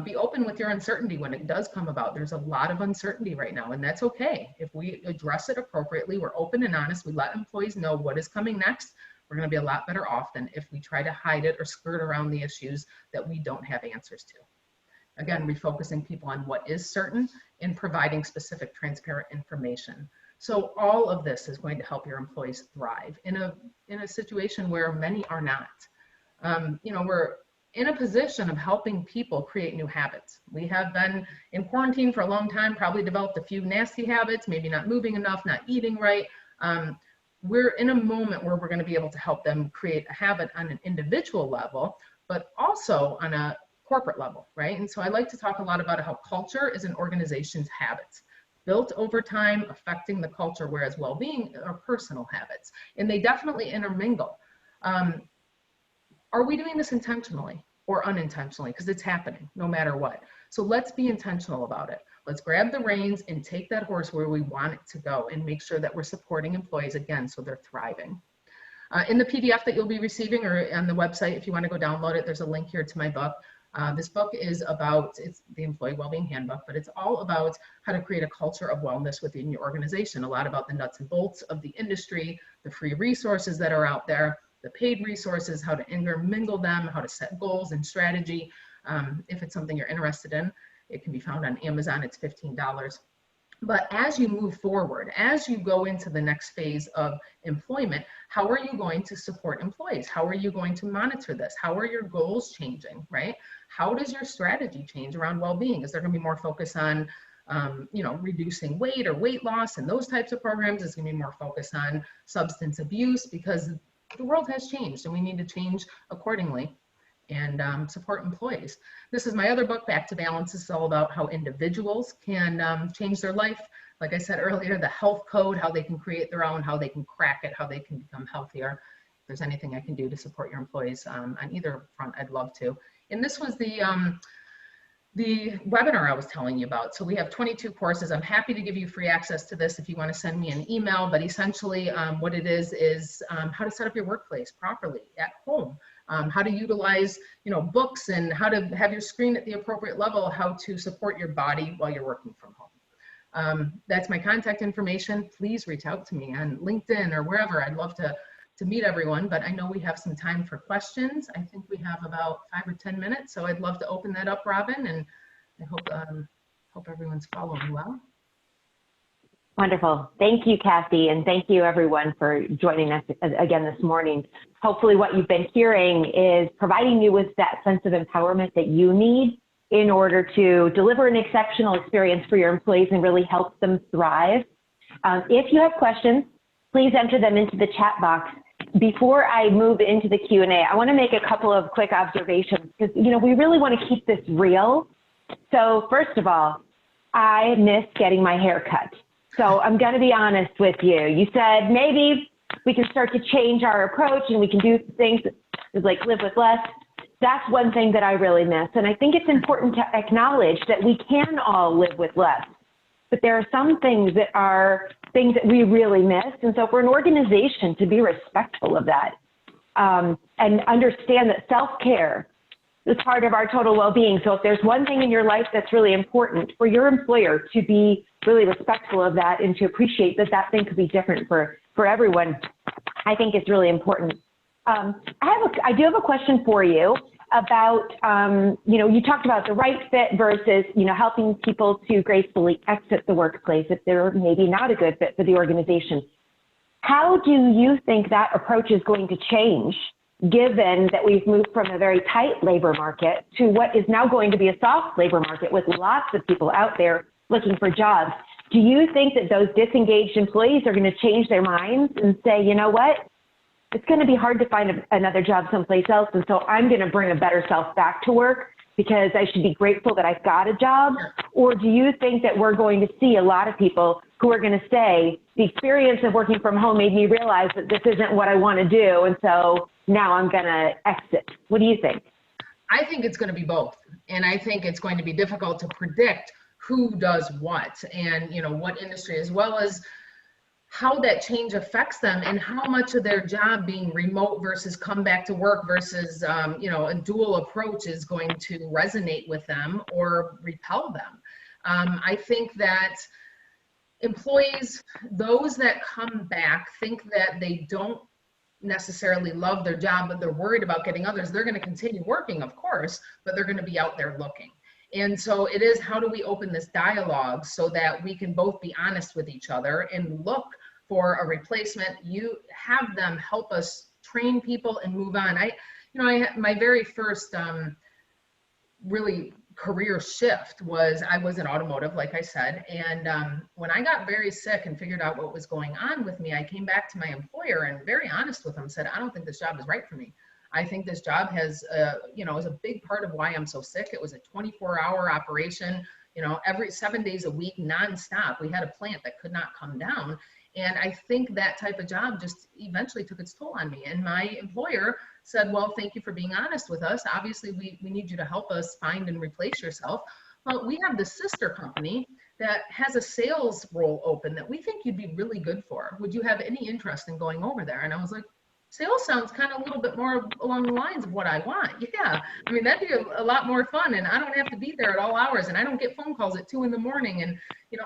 [SPEAKER 3] Be open with your uncertainty when it does come about. There's a lot of uncertainty right now, and that's okay. If we address it appropriately, we're open and honest, we let employees know what is coming next, we're going to be a lot better off than if we try to hide it or skirt around the issues that we don't have answers to. Again, refocusing people on what is certain and providing specific, transparent information. So all of this is going to help your employees thrive in a situation where many are not. We're in a position of helping people create new habits. We have been in quarantine for a long time, probably developed a few nasty habits, maybe not moving enough, not eating right. We're in a moment where we're going to be able to help them create a habit on an individual level, but also on a corporate level, right? And so I like to talk a lot about how culture is an organization's habits, built over time, affecting the culture, whereas well-being are personal habits, and they definitely intermingle. Are we doing this intentionally or unintentionally? Because it's happening no matter what. So let's be intentional about it. Let's grab the reins and take that horse where we want it to go and make sure that we're supporting employees again so they're thriving. In the PDF that you'll be receiving or on the website, if you want to go download it, there's a link here to my book. This book is about, it's the Employee Wellbeing Handbook, but it's all about how to create a culture of wellness within your organization, a lot about the nuts and bolts of the industry, the free resources that are out there, the paid resources, how to intermingle them, how to set goals and strategy. If it's something you're interested in, it can be found on Amazon. It's $15. But as you move forward, as you go into the next phase of employment, how are you going to support employees? How are you going to monitor this? How are your goals changing, right? How does your strategy change around well-being? Is there going to be more focus on, reducing weight or weight loss and those types of programs? Is going to be more focus on substance abuse, because the world has changed and we need to change accordingly and support employees. This is my other book, Back to Balance. This is all about how individuals can change their life. Like I said earlier, the health code, how they can create their own, how they can crack it, how they can become healthier. If there's anything I can do to support your employees on either front, I'd love to. And this was the webinar I was telling you about. So we have 22 courses. I'm happy to give you free access to this if you want to send me an email, but essentially what it is how to set up your workplace properly at home. How to utilize, books, and how to have your screen at the appropriate level, how to support your body while you're working from home. That's my contact information. Please reach out to me on LinkedIn or wherever. I'd love to meet everyone, but I know we have some time for questions. I think we have about 5 or 10 minutes, so I'd love to open that up, Robin, and I hope everyone's following well.
[SPEAKER 2] Wonderful. Thank you, Cassie, and thank you everyone for joining us again this morning. Hopefully what you've been hearing is providing you with that sense of empowerment that you need in order to deliver an exceptional experience for your employees and really help them thrive. If you have questions, please enter them into the chat box. Before I move into the Q&A, I want to make a couple of quick observations because, we really want to keep this real. So first of all, I miss getting my hair cut. So I'm going to be honest with you. You said maybe we can start to change our approach and we can do things like live with less. That's one thing that I really miss. And I think it's important to acknowledge that we can all live with less. But there are some things that are things that we really miss. And so for an organization to be respectful of that and understand that self-care is part of our total well-being. So if there's one thing in your life that's really important, for your employer to be really respectful of that and to appreciate that that thing could be different for everyone, I think is really important. I do have a question for you about, you talked about the right fit versus, helping people to gracefully exit the workplace if they're maybe not a good fit for the organization. How do you think that approach is going to change, given that we've moved from a very tight labor market to what is now going to be a soft labor market with lots of people out there looking for jobs? Do you think that those disengaged employees are going to change their minds and say, you know what, it's going to be hard to find another job someplace else, and so I'm going to bring a better self back to work because I should be grateful that I've got a job? Or do you think that we're going to see a lot of people who are going to say, the experience of working from home made me realize that this isn't what I want to do, and so now I'm going to exit? What do you think?
[SPEAKER 3] I think it's going to be both. And I think it's going to be difficult to predict who does what and, what industry, as well as how that change affects them and how much of their job being remote versus come back to work versus, a dual approach is going to resonate with them or repel them. I think that employees, those that come back, think that they don't necessarily love their job, but they're worried about getting others. They're going to continue working, of course, but they're going to be out there looking. And so it is, how do we open this dialogue so that we can both be honest with each other and look for a replacement? You have them help us train people and move on. My very first really career shift was, I was in automotive, like I said, and when I got very sick and figured out what was going on with me, I came back to my employer and very honest with him, said, I don't think this job is right for me. I think this job has, is a big part of why I'm so sick. It was a 24-hour operation, every 7 days a week, nonstop. We had a plant that could not come down. And I think that type of job just eventually took its toll on me. And my employer said, well, thank you for being honest with us. Obviously, we need you to help us find and replace yourself. But we have the sister company that has a sales role open that we think you'd be really good for. Would you have any interest in going over there? And I was like, sales sounds kind of a little bit more along the lines of what I want. Yeah, I mean, that'd be a lot more fun, and I don't have to be there at all hours, and I don't get phone calls at 2 in the morning, and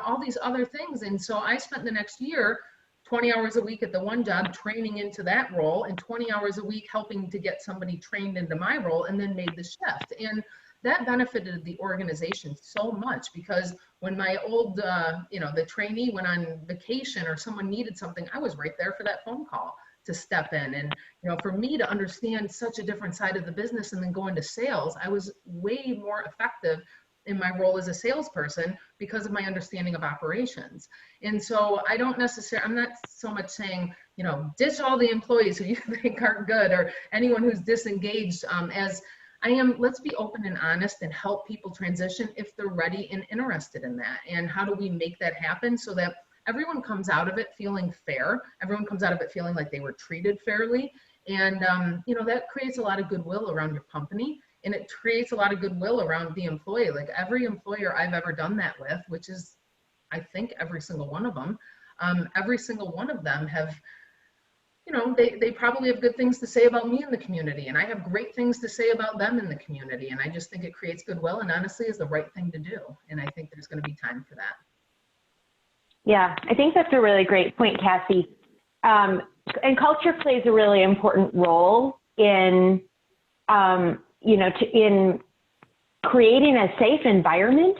[SPEAKER 3] all these other things. And so I spent the next year 20 hours a week at the one job training into that role, and 20 hours a week helping to get somebody trained into my role, and then made the shift. And that benefited the organization so much, because when my old, the trainee went on vacation or someone needed something, I was right there for that phone call to step in. And, for me to understand such a different side of the business and then go into sales, I was way more effective in my role as a salesperson because of my understanding of operations. And so I'm not so much saying, ditch all the employees who you think aren't good, or anyone who's disengaged, as I am, let's be open and honest and help people transition if they're ready and interested in that. And how do we make that happen so that everyone comes out of it feeling fair, everyone comes out of it feeling like they were treated fairly. And, that creates a lot of goodwill around your company, and it creates a lot of goodwill around the employee. Like every employer I've ever done that with, which is, I think, every single one of them, every single one of them have, they probably have good things to say about me in the community, and I have great things to say about them in the community. And I just think it creates goodwill, and honestly is the right thing to do. And I think there's going to be time for that.
[SPEAKER 2] Yeah, I think that's a really great point, Cassie. And culture plays a really important role in, in creating a safe environment.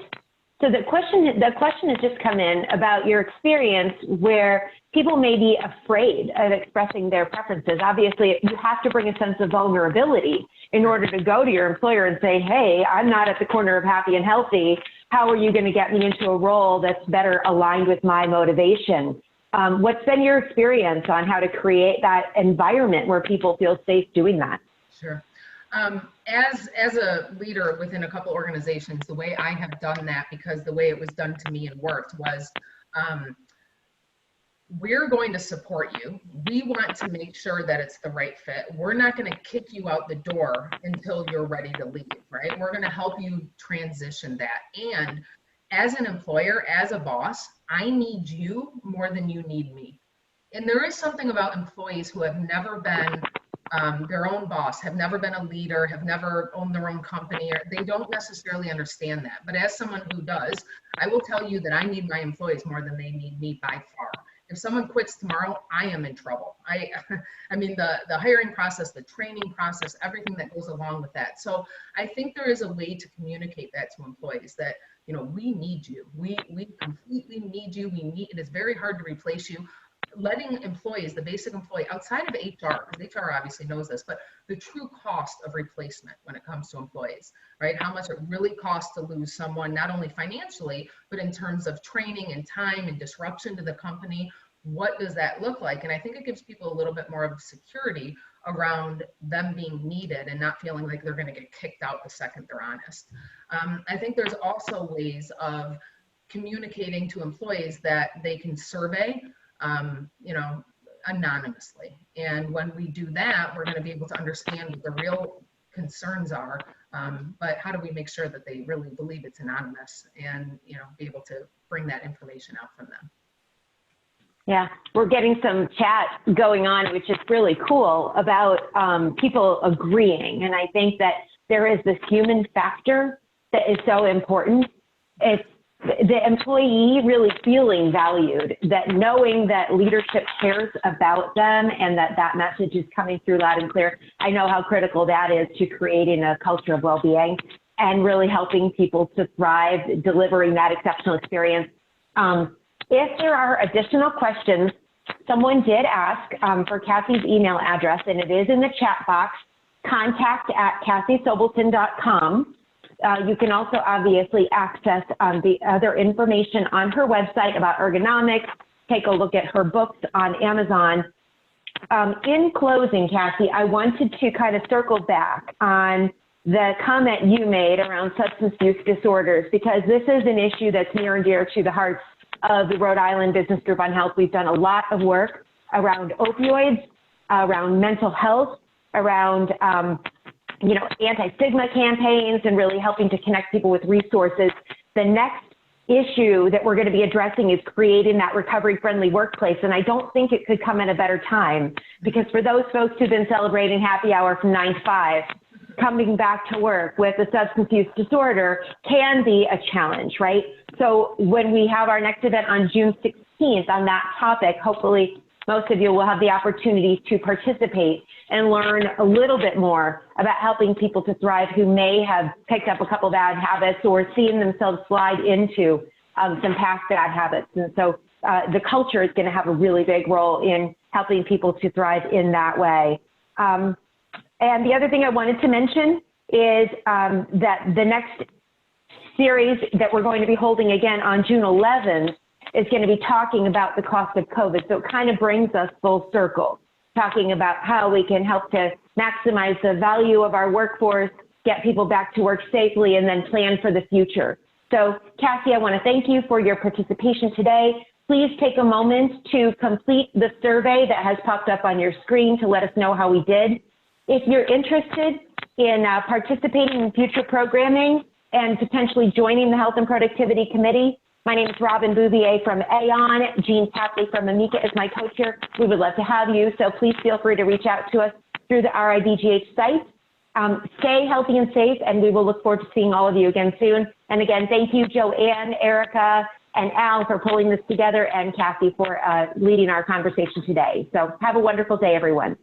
[SPEAKER 2] So the question has just come in about your experience where people may be afraid of expressing their preferences. Obviously, you have to bring a sense of vulnerability in order to go to your employer and say, hey, I'm not at the corner of happy and healthy. How are you going to get me into a role that's better aligned with my motivation? What's been your experience on how to create that environment where people feel safe doing that?
[SPEAKER 3] Sure. As a leader within a couple organizations, the way I have done that, because the way it was done to me and worked, was we're going to support you. We want to make sure that it's the right fit. We're not going to kick you out the door until you're ready to leave, right? We're going to help you transition that. And as an employer, as a boss, I need you more than you need me. And there is something about employees who have never been their own boss, have never been a leader, have never owned their own company, or they don't necessarily understand that. But as someone who does, I will tell you that I need my employees more than they need me by far. If someone quits tomorrow, I am in trouble. I mean, the hiring process, the training process, everything that goes along with that. So I think there is a way to communicate that to employees that, we need you. We completely need you. It is very hard to replace you. Letting employees, the basic employee, outside of HR, because HR obviously knows this, but the true cost of replacement when it comes to employees, right? How much it really costs to lose someone, not only financially, but in terms of training and time and disruption to the company. What does that look like? And I think it gives people a little bit more of security around them being needed and not feeling like they're going to get kicked out the second they're honest. I think there's also ways of communicating to employees that they can survey anonymously. And when we do that, we're going to be able to understand what the real concerns are. But how do we make sure that they really believe it's anonymous and, be able to bring that information out from them?
[SPEAKER 2] Yeah, we're getting some chat going on, which is really cool, about people agreeing. And I think that there is this human factor that is so important. It's the employee really feeling valued, that knowing that leadership cares about them and that message is coming through loud and clear. I know how critical that is to creating a culture of well-being and really helping people to thrive, delivering that exceptional experience. If there are additional questions, someone did ask for Cassie's email address, and it is in the chat box, contact@cassiesobelton.com. You can also obviously access the other information on her website about ergonomics, take a look at her books on Amazon. In closing, Cassie, I wanted to kind of circle back on the comment you made around substance use disorders, because this is an issue that's near and dear to the hearts of the Rhode Island Business Group on Health. We've done a lot of work around opioids, around mental health, around anti-stigma campaigns, and really helping to connect people with resources. The next issue that we're going to be addressing is creating that recovery-friendly workplace. And I don't think it could come at a better time, because for those folks who've been celebrating happy hour from 9 to 5, coming back to work with a substance use disorder can be a challenge, right? So when we have our next event on June 16th on that topic, hopefully most of you will have the opportunity to participate and learn a little bit more about helping people to thrive who may have picked up a couple bad habits or seen themselves slide into some past bad habits. And so the culture is going to have a really big role in helping people to thrive in that way. And the other thing I wanted to mention is that the next series that we're going to be holding again on June 11th is going to be talking about the cost of COVID. So it kind of brings us full circle, talking about how we can help to maximize the value of our workforce, get people back to work safely, and then plan for the future. So Cassie, I want to thank you for your participation today. Please take a moment to complete the survey that has popped up on your screen to let us know how we did. If you're interested in participating in future programming and potentially joining the Health and Productivity Committee, my name is Robin Bouvier from Aon. Jean Tapley from Amica is my co-chair. We would love to have you, so please feel free to reach out to us through the RIDGH site. Stay healthy and safe, and we will look forward to seeing all of you again soon. And again, thank you, Joanne, Erica, and Al for pulling this together, and Cassie for leading our conversation today. So have a wonderful day, everyone.